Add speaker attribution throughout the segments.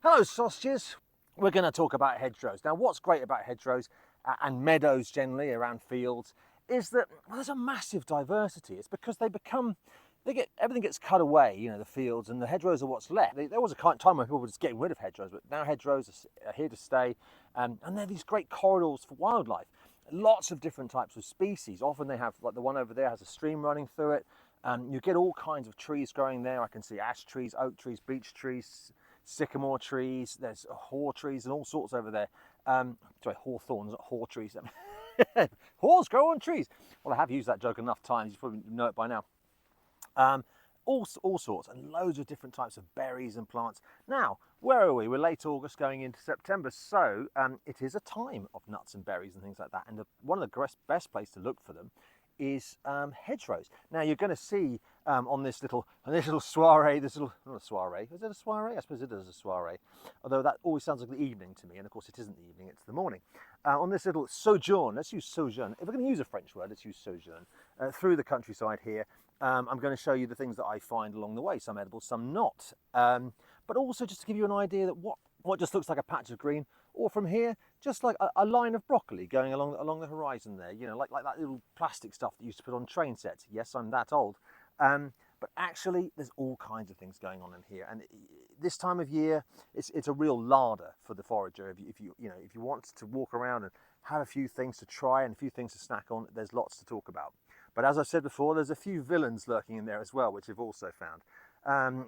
Speaker 1: Hello sausages, we're going to talk about hedgerows. Now what's great about hedgerows and meadows generally around fields is that there's a massive diversity. It's because everything gets cut away, you know, the fields, and the hedgerows are what's left. There was a time when people were just getting rid of hedgerows, but now hedgerows are here to stay, and they're these great corridors for wildlife. Lots of different types of species. Often they have, like the one over there has a stream running through it. You get all kinds of trees growing there. I can see ash trees, oak trees, beech trees, sycamore trees, there's haw trees and all sorts over there. Sorry, hawthorns, not haw trees. Haws grow on trees. Well, I have used that joke enough times, you probably know it by now. All sorts, and loads of different types of berries and plants. Now, where are we? We're late August going into September, so it is a time of nuts and berries and things like that. And one of the best place to look for them is hedgerows. Now you're going to see on this little soiree, not a soiree, is it a soiree? I suppose it is a soiree, although that always sounds like the evening to me, and of course it isn't the evening, it's the morning. On this little sojourn, let's use sojourn, if we're going to use a French word, let's use sojourn, through the countryside here. I'm going to show you the things that I find along the way, some edible, some not, but also just to give you an idea that what just looks like a patch of green, or from here, just like a line of broccoli going along the horizon there, you know, like that little plastic stuff that you used to put on train sets. Yes, I'm that old. But actually, there's all kinds of things going on in here. And this time of year, it's a real larder for the forager. If you want to walk around and have a few things to try and a few things to snack on, there's lots to talk about. But as I said before, there's a few villains lurking in there as well, which we've also found.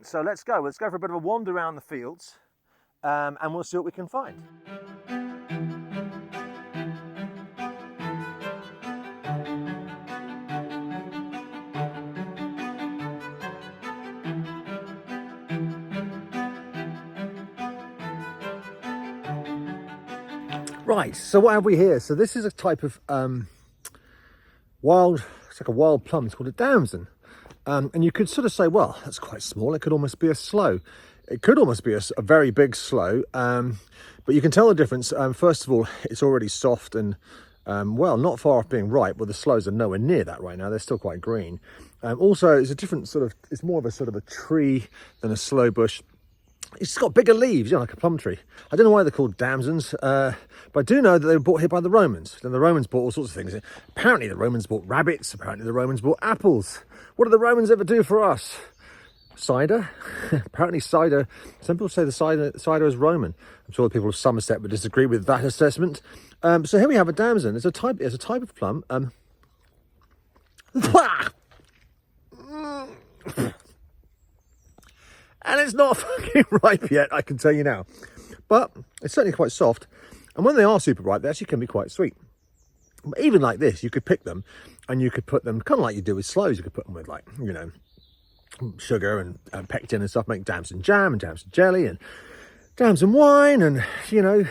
Speaker 1: So let's go for a bit of a wander around the fields. And we'll see what we can find. Right, so what have we here? So this is a type of it's like a wild plum, it's called a damson. And you could sort of say, well, that's quite small, it could almost be a sloe. It could almost be a very big sloe, but you can tell the difference. First of all, it's already soft and, well, not far off being ripe. Well, the sloes are nowhere near that right now. They're still quite green. Also, it's a different it's more of a sort of a tree than a sloe bush. It's got bigger leaves, you know, like a plum tree. I don't know why they're called Damsons, but I do know that they were brought here by the Romans. Then the Romans bought all sorts of things. Apparently the Romans bought rabbits. Apparently the Romans bought apples. What did the Romans ever do for us? Cider? Apparently cider. Some people say the cider is Roman. I'm sure the people of Somerset would disagree with that assessment. So here we have a damson. It's a type of plum. And it's not fucking ripe yet, I can tell you now. But it's certainly quite soft. And when they are super ripe, they actually can be quite sweet. But even like this, you could pick them and you could put them, kind of like you do with sloes, you could put them with, like, you know, sugar and pectin and stuff, make damson jam and damson jelly and damson wine and, you know,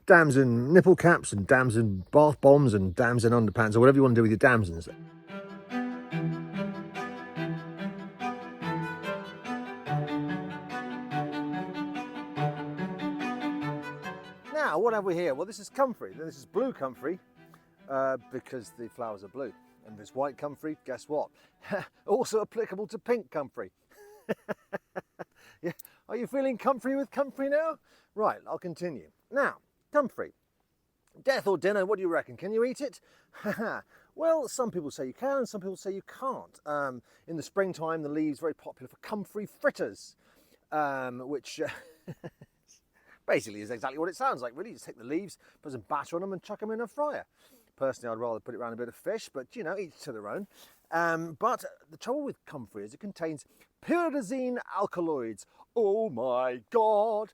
Speaker 1: damson nipple caps and damson bath bombs and damson underpants, or whatever you want to do with your damsons. Now, what have we here? Well, this is comfrey. This is blue comfrey because the flowers are blue. And this white comfrey, guess what? Also applicable to pink comfrey. Yeah. Are you feeling comfrey with comfrey now? Right, I'll continue. Now, comfrey. Death or dinner, what do you reckon? Can you eat it? Well, some people say you can, and some people say you can't. In the springtime, the leaves are very popular for comfrey fritters, which basically is exactly what it sounds like, really. Just take the leaves, put some batter on them and chuck them in a fryer. Personally, I'd rather put it around a bit of fish, but, you know, each to their own. But the trouble with comfrey is it contains pyridazine alkaloids. Oh my God.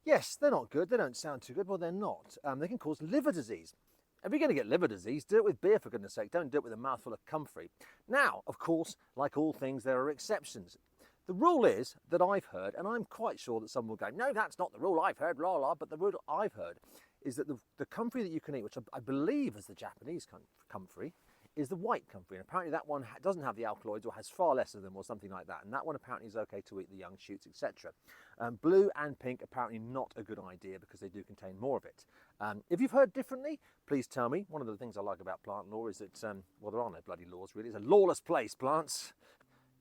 Speaker 1: Yes, they're not good. They don't sound too good. Well, they're not. They can cause liver disease. If you're going to get liver disease, do it with beer, for goodness sake. Don't do it with a mouthful of comfrey. Now, of course, like all things, there are exceptions. The rule is that I've heard, and I'm quite sure that someone will go, no, that's not the rule I've heard, blah, blah, but the rule I've heard is that the comfrey that you can eat, which I believe is the Japanese comfrey, is the white comfrey. And apparently that one doesn't have the alkaloids or has far less of them or something like that. And that one apparently is okay to eat the young shoots, etc. Blue and pink apparently not a good idea because they do contain more of it. If you've heard differently, please tell me. One of the things I like about plant law is that, well, there are no bloody laws really. It's a lawless place, plants.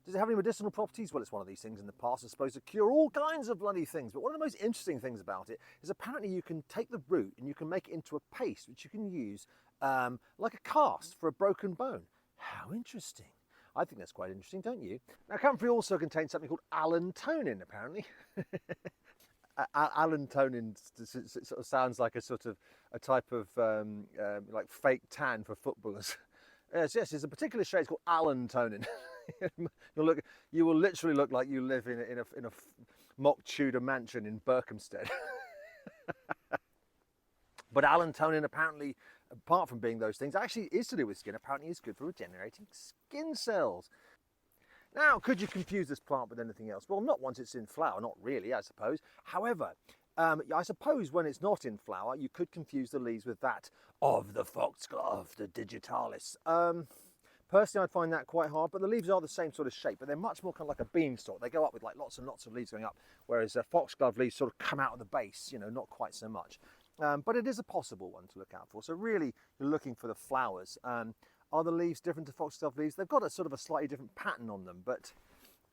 Speaker 1: Does it have any medicinal properties? Well, it's one of these things in the past that's supposed to cure all kinds of bloody things. But one of the most interesting things about it is apparently you can take the root and you can make it into a paste, which you can use like a cast for a broken bone. How interesting. I think that's quite interesting, don't you? Now, Comfrey also contains something called allantonin, apparently. Allantonin sort of sounds like a type of like fake tan for footballers. Yes, it's a particular shade. It's called allantonin. You will literally look like you live in a mock Tudor mansion in Berkhamsted. But allantonin apparently, apart from being those things, actually is to do with skin. Apparently it's good for regenerating skin cells. Now, could you confuse this plant with anything else? Well, not once it's in flower, not really, I suppose. However, I suppose when it's not in flower, you could confuse the leaves with that of the foxglove, the digitalis. Personally, I'd find that quite hard, but the leaves are the same sort of shape, but they're much more kind of like a beanstalk. They go up with like lots and lots of leaves going up, whereas foxglove leaves sort of come out of the base, you know, not quite so much. But it is a possible one to look out for. So really, you're looking for the flowers. Are the leaves different to foxglove leaves? They've got a sort of a slightly different pattern on them, but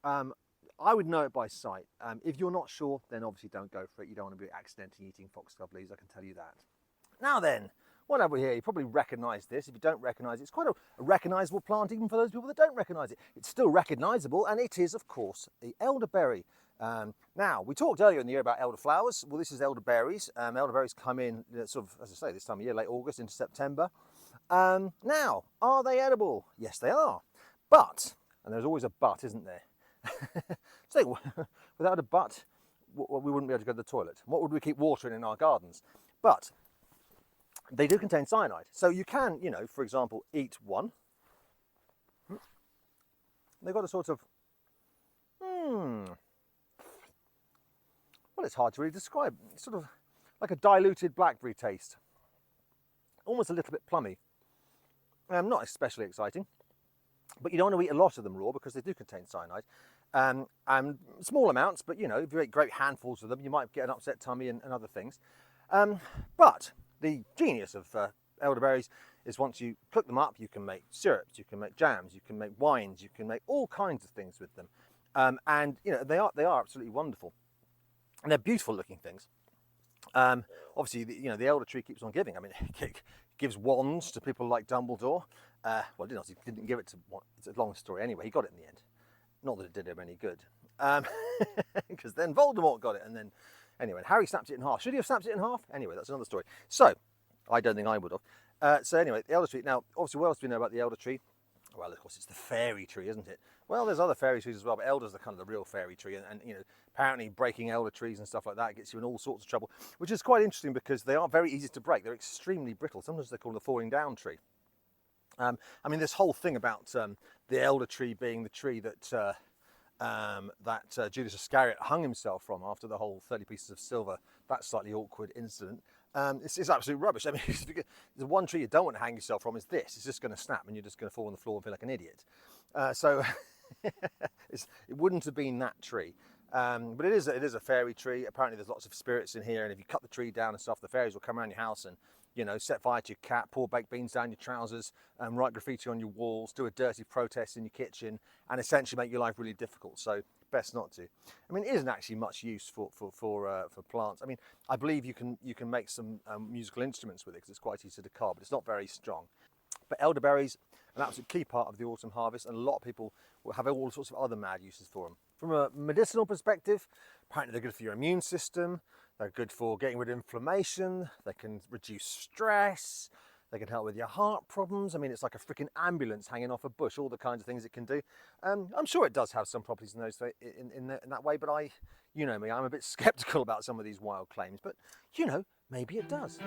Speaker 1: I would know it by sight. If you're not sure, then obviously don't go for it. You don't want to be accidentally eating foxglove leaves, I can tell you that. Now then, what have we here? You probably recognise this. If you don't recognise it, it's quite a recognisable plant even for those people that don't recognise it. It's still recognisable, and it is, of course, the elderberry. Now, we talked earlier in the year about elderflowers. Well, this is elderberries. Elderberries come in sort of, as I say, this time of year, late August into September. Now, are they edible? Yes, they are. But, and there's always a but, isn't there? So, without a but, we wouldn't be able to go to the toilet. What would we keep watering in our gardens? But they do contain cyanide. So you can, you know, for example, eat one. They've got a sort of, well, it's hard to really describe. It's sort of like a diluted blackberry taste. Almost a little bit plummy. Not especially exciting. But you don't want to eat a lot of them raw because they do contain cyanide. And small amounts, but you know, if you eat great handfuls of them, you might get an upset tummy and other things. But the genius of elderberries is once you cook them up, you can make syrups, you can make jams, you can make wines, you can make all kinds of things with them. And you know, they are absolutely wonderful. And they're beautiful looking things. Obviously, you know, the elder tree keeps on giving. I mean, it gives wands to people like Dumbledore. Well, he didn't give it to one. It's a long story anyway. He got it in the end. Not that it did him any good. Because then Voldemort got it. And then, anyway, Harry snapped it in half. Should he have snapped it in half? Anyway, that's another story. So, I don't think I would have. So anyway, the elder tree. Now, obviously, what else do we know about the elder tree? Well, of course, it's the fairy tree, isn't it? Well, there's other fairy trees as well, but elder's the kind of the real fairy tree. And you know, apparently breaking elder trees and stuff like that gets you in all sorts of trouble, which is quite interesting because they are very easy to break. They're extremely brittle. Sometimes they're called a falling down tree. I mean, this whole thing about the elder tree being the tree that Judas Iscariot hung himself from after the whole 30 pieces of silver, that slightly awkward incident, it's absolute rubbish. I mean, the one tree you don't want to hang yourself from is this. It's just going to snap and you're just going to fall on the floor and feel like an idiot. So it wouldn't have been that tree. But it is a fairy tree. Apparently there's lots of spirits in here, and if you cut the tree down and stuff, the fairies will come around your house and, you know, set fire to your cat, pour baked beans down your trousers, write graffiti on your walls, do a dirty protest in your kitchen, and essentially make your life really difficult. So best not to. I mean, it isn't actually much use for plants. I mean, I believe you can make some musical instruments with it because it's quite easy to carve, but it's not very strong. But elderberries, an absolute key part of the autumn harvest, and a lot of people will have all sorts of other mad uses for them. From a medicinal perspective, apparently they're good for your immune system, they're good for getting rid of inflammation, they can reduce stress, they can help with your heart problems. I mean, it's like a freaking ambulance hanging off a bush, all the kinds of things it can do. I'm sure it does have some properties in that way, but you know me, I'm a bit sceptical about some of these wild claims, but you know, maybe it does.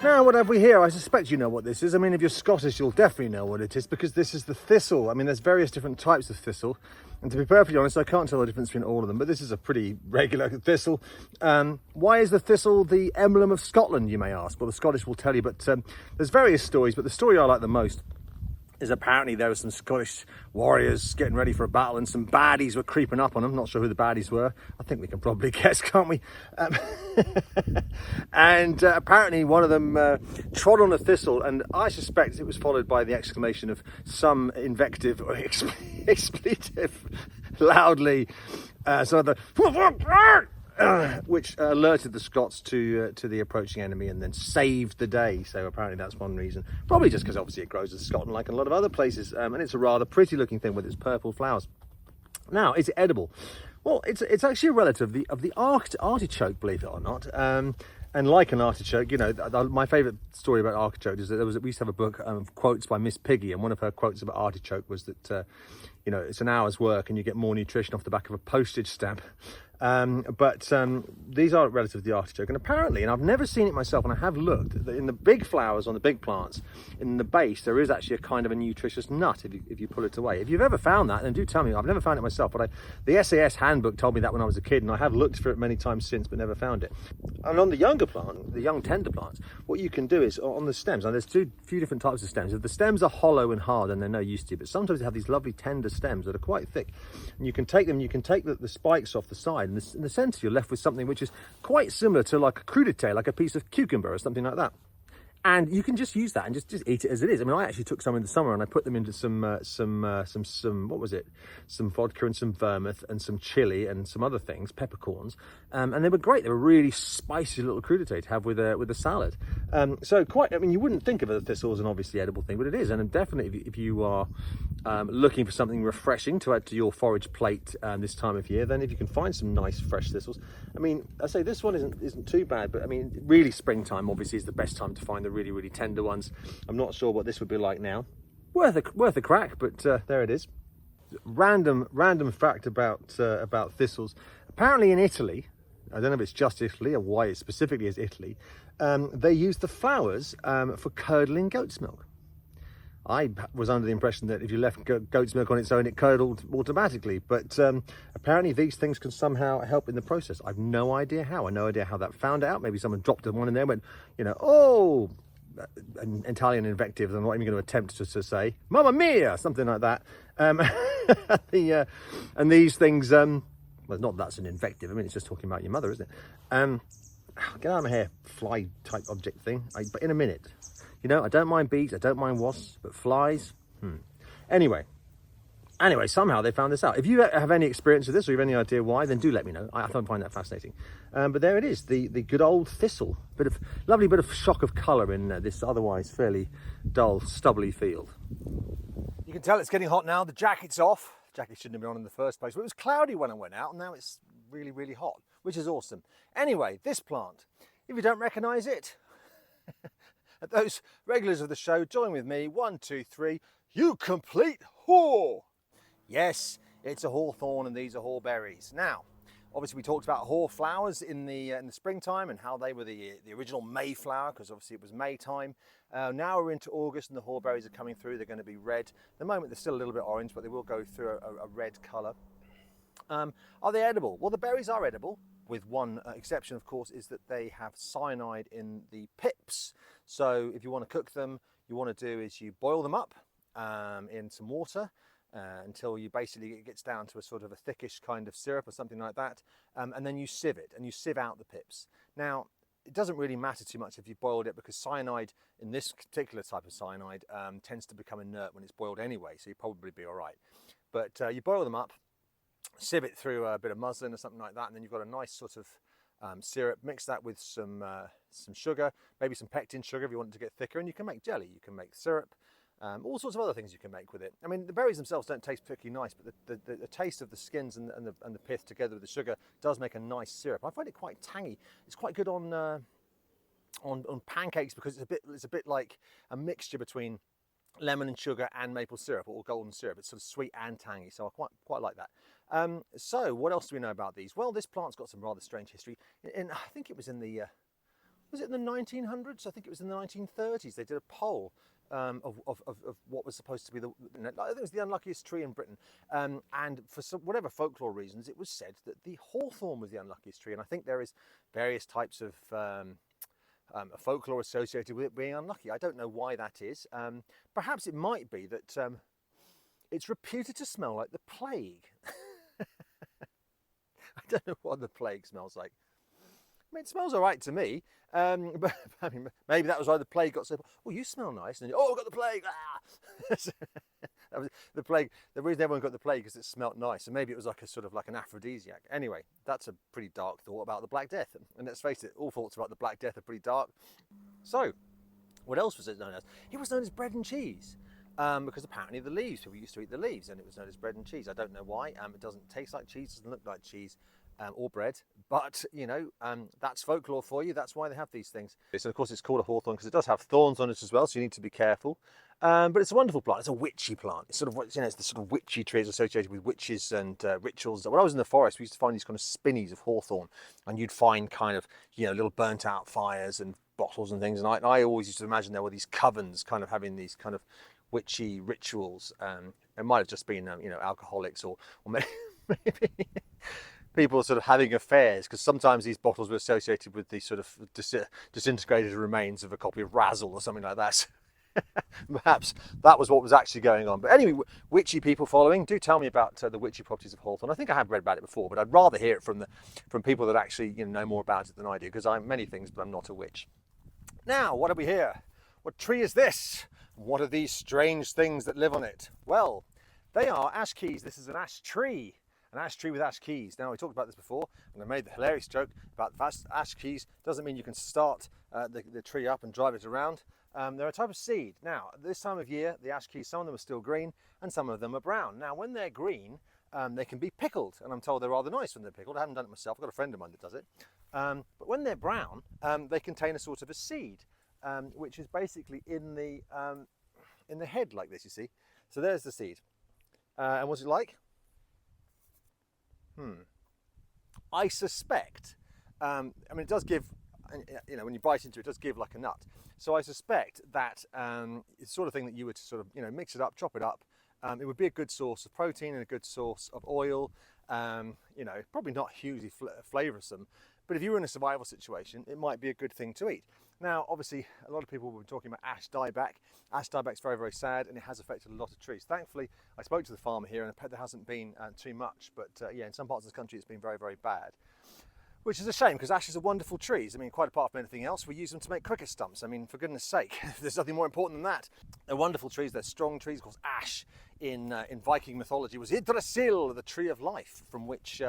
Speaker 1: Now, what have we here? I suspect you know what this is. I mean, if you're Scottish, you'll definitely know what it is because this is the thistle. I mean, there's various different types of thistle. And to be perfectly honest, I can't tell the difference between all of them, but this is a pretty regular thistle. Why is the thistle the emblem of Scotland, you may ask? Well, the Scottish will tell you, but there's various stories, but the story I like the most is apparently there were some Scottish warriors getting ready for a battle and some baddies were creeping up on them. Not sure who the baddies were. I think we can probably guess, can't we? And apparently one of them trod on a thistle, and I suspect it was followed by the exclamation of some invective or expletive loudly. Which alerted the Scots to the approaching enemy and then saved the day. So apparently that's one reason. Probably just because obviously it grows in Scotland like a lot of other places, and it's a rather pretty looking thing with its purple flowers. Now, is it edible? Well, it's actually a relative of the artichoke, believe it or not. And like an artichoke, you know, my favourite story about artichoke is that we used to have a book of quotes by Miss Piggy, and one of her quotes about artichoke was that, you know, it's an hour's work and you get more nutrition off the back of a postage stamp. But these are relative to the artichoke, and apparently, and I've never seen it myself, and I have looked, in the big flowers on the big plants, in the base there is actually a kind of a nutritious nut if you pull it away. If you've ever found that, then do tell me. I've never found it myself, but the SAS handbook told me that when I was a kid, and I have looked for it many times since but never found it. And on the younger plant, the young tender plants, what you can do is on the stems, now there's few different types of stems. If the stems are hollow and hard and they're no use to you, but sometimes they have these lovely tender stems that are quite thick, and you can take them, you can take the spikes off the side, and in the centre you're left with something which is quite similar to like a crudité, like a piece of cucumber or something like that. And you can just use that and just eat it as it is. I mean, I actually took some in the summer and I put them into some what was it? Some vodka and some vermouth and some chili and some other things, peppercorns, and they were great. They were really spicy little crudité to have with a salad. So quite, I mean, you wouldn't think of a thistle as an obviously edible thing, but it is. And definitely, if you are looking for something refreshing to add to your forage plate this time of year, then if you can find some nice fresh thistles. I mean, I say this one isn't too bad, but I mean, really springtime obviously is the best time to find the really tender ones. I'm not sure what this would be like now. Worth a crack, but there it is. Random fact about thistles. Apparently in Italy, I don't know if it's just Italy or why it specifically is Italy, they use the flowers for curdling goat's milk. I was under the impression that if you left goat's milk on its own, it curdled automatically. But apparently these things can somehow help in the process. I've no idea how. I have no idea how that found out. Maybe someone dropped one in there and went, you know, oh, an Italian invective. I'm not even going to attempt to say, Mamma Mia, something like that. And these things, well, not that's an invective. I mean, it's just talking about your mother, isn't it? Get out of my hair, fly type object thing. But in a minute. You know, I don't mind bees, I don't mind wasps, but flies, Anyway, somehow they found this out. If you have any experience with this or you have any idea why, then do let me know. I find that fascinating. But there it is, the good old thistle. Lovely bit of shock of colour in this otherwise fairly dull, stubbly field. You can tell it's getting hot now. The jacket's off. The jacket shouldn't have been on in the first place, but it was cloudy when I went out, and now it's really hot, which is awesome. Anyway, this plant, if you don't recognise it, at those regulars of the show, join with me. 1, 2, 3. You complete haw! Yes, it's a hawthorn, and these are haw berries. Now, obviously we talked about haw flowers in the springtime and how they were the original Mayflower, because obviously it was May time. Now we're into August and the haw berries are coming through. They're going to be red. At the moment they're still a little bit orange, but they will go through a red colour. Are they edible? Well, the berries are edible, with one exception, of course, is that they have cyanide in the pips. So if you want to cook them, you want to do is you boil them up in some water until you basically it gets down to a sort of a thickish kind of syrup or something like that, and then you sieve it and you sieve out the pips. Now, it doesn't really matter too much if you boiled it, because cyanide in this particular type of cyanide tends to become inert when it's boiled anyway, so you'll probably be all right. But you boil them up, sieve it through a bit of muslin or something like that, and then you've got a nice sort of syrup. Mix that with some sugar, maybe some pectin sugar if you want it to get thicker, and you can make jelly, you can make syrup, all sorts of other things you can make with it. I mean, the berries themselves don't taste particularly nice, but the taste of the skins and the pith together with the sugar does make a nice syrup. I find it quite tangy. It's quite good on pancakes, because it's a bit like a mixture between lemon and sugar and maple syrup, or golden syrup. It's sort of sweet and tangy, so I quite like that. So what else do we know about these? Well, this plant's got some rather strange history. I think it was in the was it in the 1900s? I think it was in the 1930s. They did a poll of what was supposed to be I think it was the unluckiest tree in Britain, and for whatever folklore reasons, it was said that the hawthorn was the unluckiest tree. And I think there is various types of a folklore associated with it being unlucky. I don't know why that is. Perhaps it might be that it's reputed to smell like the plague. I don't know what the plague smells like. I mean, it smells all right to me, but I mean, maybe that was why the plague got so. Oh, you smell nice, and oh, I've got the plague. Ah! That was the plague. The reason everyone got the plague is it smelt nice, and maybe it was like a sort of like an aphrodisiac. Anyway, that's a pretty dark thought about the Black Death, and let's face it, all thoughts about the Black Death are pretty dark. So, what else was it known as? It was known as bread and cheese. Because apparently the leaves, people used to eat the leaves, and it was known as bread and cheese. I don't know why. It doesn't taste like cheese, doesn't look like cheese, or bread, but you know, that's folklore for you. That's why they have these things. So of course it's called a hawthorn because it does have thorns on it as well, so you need to be careful. But it's a wonderful plant. It's a witchy plant. It's sort of, you know, it's the sort of witchy trees associated with witches and rituals. When I was in the forest, we used to find these kind of spinneys of hawthorn, and you'd find kind of, you know, little burnt out fires and bottles and things. And I always used to imagine there were these covens kind of having these kind of witchy rituals. It might have just been, you know, alcoholics or maybe people sort of having affairs, because sometimes these bottles were associated with the sort of disintegrated remains of a copy of Razzle or something like that. Perhaps that was what was actually going on. But anyway, witchy people following, do tell me about the witchy properties of hawthorn. I think I have read about it before, but I'd rather hear it from people that actually, you know more about it than I do, because I'm many things, but I'm not a witch. Now, what have we here? What tree is this? What are these strange things that live on it? Well, they are ash keys. This is an ash tree. An ash tree with ash keys. Now, we talked about this before, and I made the hilarious joke about ash keys. Doesn't mean you can start the tree up and drive it around. They're a type of seed. Now, this time of year, the ash keys, some of them are still green, and some of them are brown. Now, when they're green, they can be pickled, and I'm told they're rather nice when they're pickled. I haven't done it myself. I've got a friend of mine that does it. But when they're brown, they contain a sort of a seed, which is basically in the head like this, you see. So there's the seed. And what's it like? I suspect, I mean, it does give, you know, when you bite into it, it does give like a nut. So I suspect that it's the sort of thing that you would sort of, you know, mix it up, chop it up. It would be a good source of protein and a good source of oil. You know, probably not hugely flavoursome, but if you were in a survival situation, it might be a good thing to eat. Now, obviously, a lot of people were talking about ash dieback. Ash dieback's very, very sad, and it has affected a lot of trees. Thankfully, I spoke to the farmer here, and there hasn't been too much, but yeah, in some parts of the country, it's been very, very bad. Which is a shame, because ashes are wonderful trees. I mean, quite apart from anything else, we use them to make cricket stumps. I mean, for goodness sake, there's nothing more important than that. They're wonderful trees, they're strong trees. Of course, ash in Viking mythology was Yggdrasil, the tree of life, from which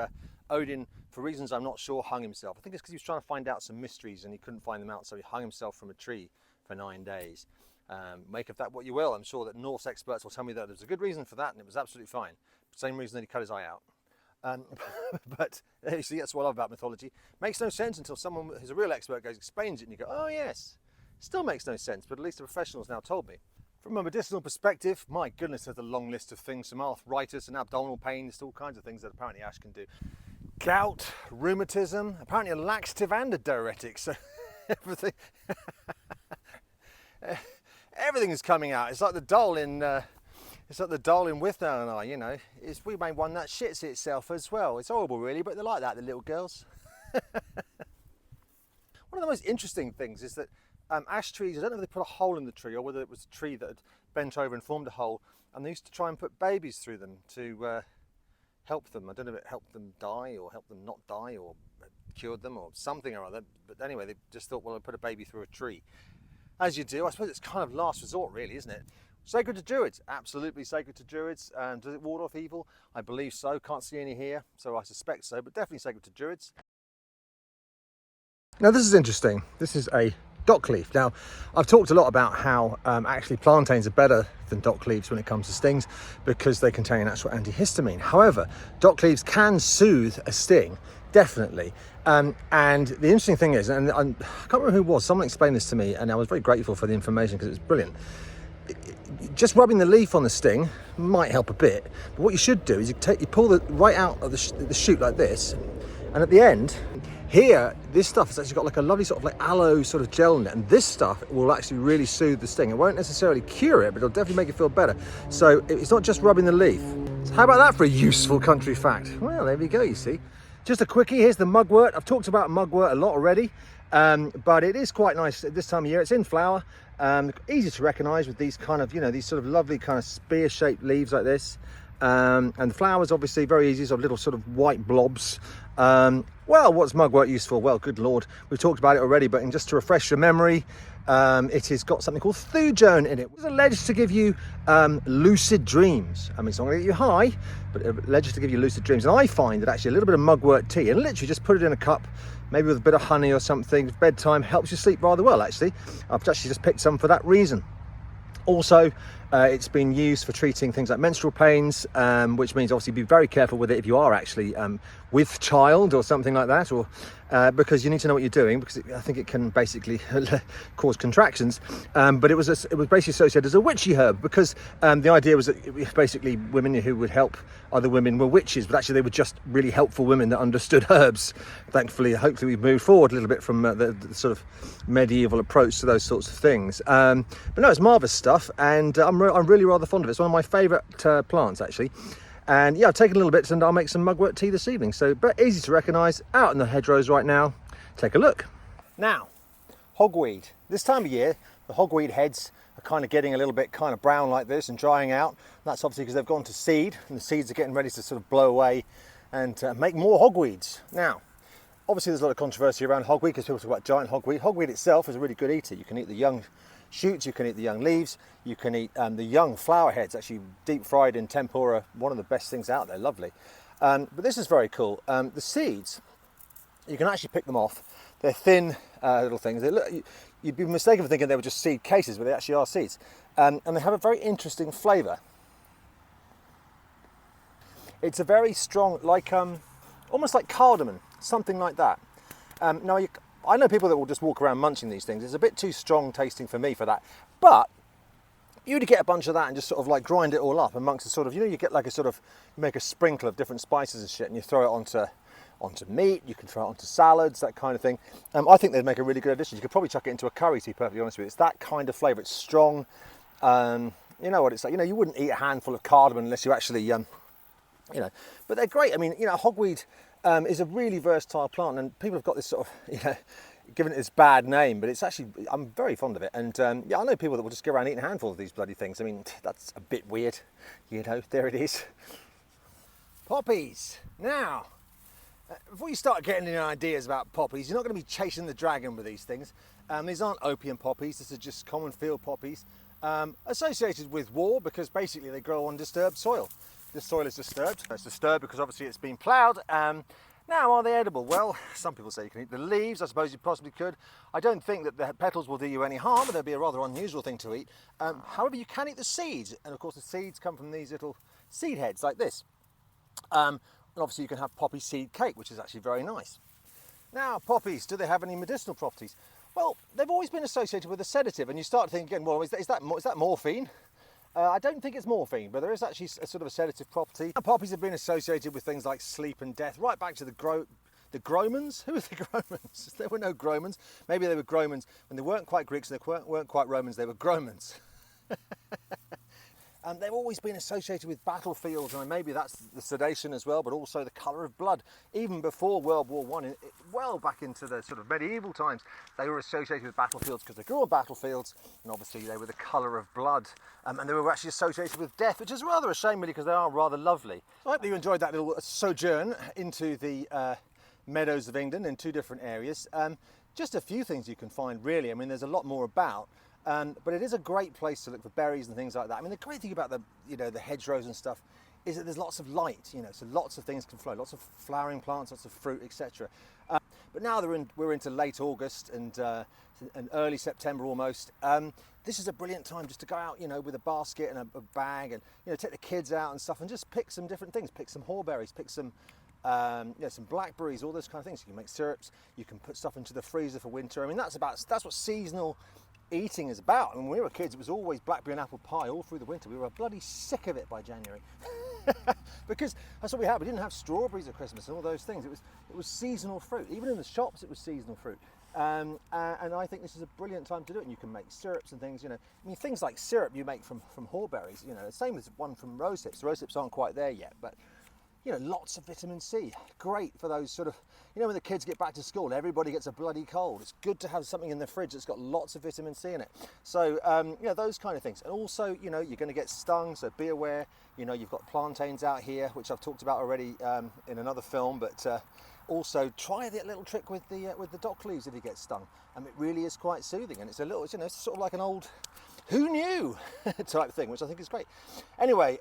Speaker 1: Odin, for reasons I'm not sure, hung himself. I think it's because he was trying to find out some mysteries and he couldn't find them out, so he hung himself from a tree for 9 days. Make of that what you will. I'm sure that Norse experts will tell me that there's a good reason for that, and it was absolutely fine. Same reason that he cut his eye out. But you see, that's what I love about mythology. Makes no sense until someone who's a real expert goes, explains it, and you go, oh yes. Still makes no sense, but at least the professionals now told me. From a medicinal perspective, my goodness, there's a long list of things, some arthritis and abdominal pain, all kinds of things that apparently ash can do. Gout, rheumatism, apparently a laxative and a diuretic, so everything everything is coming out. It's like the doll in Withnail and I, you know. We made one that shits itself as well. It's horrible really, but they're like that, the little girls. One of the most interesting things is that ash trees, I don't know if they put a hole in the tree or whether it was a tree that had bent over and formed a hole, and they used to try and put babies through them to help them. I don't know if it helped them die or helped them not die or cured them or something or other, but anyway, they just thought, well, I'll put a baby through a tree. As you do, I suppose it's kind of last resort really, isn't it? Sacred to Druids, absolutely sacred to Druids. Does it ward off evil? I believe so, can't see any here, so I suspect so, but definitely sacred to Druids. Now this is interesting, this is a dock leaf. Now, I've talked a lot about how actually plantains are better than dock leaves when it comes to stings because they contain natural antihistamine. However, dock leaves can soothe a sting, definitely. And the interesting thing is, and I can't remember who it was, someone explained this to me and I was very grateful for the information because it was brilliant. Just rubbing the leaf on the sting might help a bit, but what you should do is you pull it right out of the shoot like this, and at the end, here, this stuff has actually got like a lovely sort of like aloe sort of gel in it, and this stuff will actually really soothe the sting. It won't necessarily cure it, but it'll definitely make it feel better. So it's not just rubbing the leaf. So how about that for a useful country fact? Well, there we go, you see. Just a quickie, here's the mugwort. I've talked about mugwort a lot already. But it is quite nice at this time of year. It's in flower, easy to recognise with these kind of, these sort of lovely kind of spear-shaped leaves like this. And the flowers obviously very easy, sort of little sort of white blobs. Well, what's mugwort used for? Well, good Lord, we've talked about it already, but just to refresh your memory, it has got something called sojourn in it. It's alleged to give you lucid dreams. I mean, it's not going to get you high, but alleged to give you lucid dreams. And I find that actually a little bit of mugwort tea, and literally just put it in a cup, maybe with a bit of honey or something, bedtime, helps you sleep rather well, actually. I've actually just picked some for that reason. Also, it's been used for treating things like menstrual pains, which means obviously be very careful with it if you are actually with child or something like that, or because you need to know what you're doing, because I think it can basically cause contractions. But it was basically associated as a witchy herb, because the idea was that basically women who would help other women were witches, but actually they were just really helpful women that understood herbs. Thankfully, hopefully we've moved forward a little bit from the sort of medieval approach to those sorts of things. But no, it's marvellous stuff, and I'm really rather fond of it. It's one of my favourite plants, actually. And yeah, I've taken a little bit, and I'll make some mugwort tea this evening. So, but easy to recognise, out in the hedgerows right now. Take a look. Now, hogweed. This time of year, the hogweed heads are kind of getting a little bit kind of brown like this and drying out. That's obviously because they've gone to seed, and the seeds are getting ready to sort of blow away and make more hogweeds. Now, obviously there's a lot of controversy around hogweed because people talk about giant hogweed. Hogweed itself is a really good eater. You can eat the young shoots, you can eat the young leaves, you can eat the young flower heads, actually deep fried in tempura, one of the best things out there, lovely. But this is very cool. The seeds, you can actually pick them off. They're thin little things. They look, you'd be mistaken for thinking they were just seed cases, but they actually are seeds. And they have a very interesting flavour. It's a very strong, like almost like cardamom, something like that. Now, I know people that will just walk around munching these things. It's a bit too strong tasting for me for that. But you'd get a bunch of that and just sort of like grind it all up amongst the sort of, you get like a sort of, you make a sprinkle of different spices and shit, and you throw it onto meat, you can throw it onto salads, that kind of thing. I think they'd make a really good addition. You could probably chuck it into a curry, to be perfectly honest with you. It's that kind of flavour. It's strong. You know what it's like. You wouldn't eat a handful of cardamom unless you actually, but they're great. I mean, hogweed is a really versatile plant, and people have got this sort of, given it this bad name, but it's actually, I'm very fond of it. And yeah, I know people that will just go around eating a handful of these bloody things. I mean, that's a bit weird, there it is. Poppies. Now, before you start getting any ideas about poppies, you're not going to be chasing the dragon with these things. These aren't opium poppies, these are just common field poppies, associated with war because basically they grow on disturbed soil. This soil is disturbed. It's disturbed because obviously it's been ploughed. Now, are they edible? Well, some people say you can eat the leaves. I suppose you possibly could. I don't think that the petals will do you any harm, but they'd be a rather unusual thing to eat. However, you can eat the seeds. And of course, the seeds come from these little seed heads like this. And obviously, you can have poppy seed cake, which is actually very nice. Now, poppies, do they have any medicinal properties? Well, they've always been associated with a sedative. And you start thinking, well, is that morphine? I don't think it's morphine, but there is actually a sort of a sedative property. And poppies have been associated with things like sleep and death, right back to the Gromans. Who were the Gromans? There were no Gromans. Maybe they were Gromans when they weren't quite Greeks and they weren't quite Romans, they were Gromans. And they've always been associated with battlefields, and maybe that's the sedation as well, but also the colour of blood. Even before World War I, well back into the sort of medieval times, they were associated with battlefields because they grew on battlefields, and obviously they were the colour of blood, and they were actually associated with death, which is rather a shame really because they are rather lovely. I hope that you enjoyed that little sojourn into the meadows of England in two different areas. Just a few things you can find really. I mean, there's a lot more about. But it is a great place to look for berries and things like that. I mean, the great thing about the hedgerows and stuff is that there's lots of light, so lots of things can flow, lots of flowering plants, lots of fruit, etc. But now we're into late August and early September almost. This is a brilliant time just to go out, with a basket and a bag, and take the kids out and stuff, and just pick some different things. Pick some haw berries, pick some some blackberries, all those kind of things. You can make syrups. You can put stuff into the freezer for winter. I mean, that's what seasonal eating is about. And when we were kids, it was always blackberry and apple pie all through the winter. We were bloody sick of it by January because that's what we had. We didn't have strawberries at Christmas and all those things. It was seasonal fruit. Even in the shops, it was seasonal fruit. And I think this is a brilliant time to do it. And you can make syrups and things. I mean, things like syrup you make from haw berries. The same as one from rose hips. The rose hips aren't quite there yet, but you know, lots of vitamin C. Great for those sort of, you know, when the kids get back to school, everybody gets a bloody cold. It's good to have something in the fridge that's got lots of vitamin C in it. So, you know, those kind of things. And also, you know, you're going to get stung, so be aware. You know, you've got plantains out here, which I've talked about already in another film, but also try that little trick with the dock leaves if you get stung. And it really is quite soothing, and it's a little, you know, it's sort of like an old who knew type thing, which I think is great. Anyway,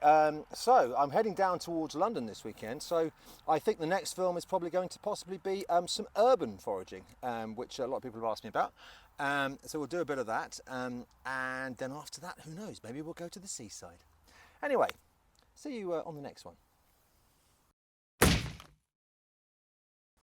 Speaker 1: so I'm heading down towards London this weekend, so I think the next film is probably going to possibly be some urban foraging, which a lot of people have asked me about. So we'll do a bit of that, and then after that, who knows, maybe we'll go to the seaside. Anyway, see you on the next one.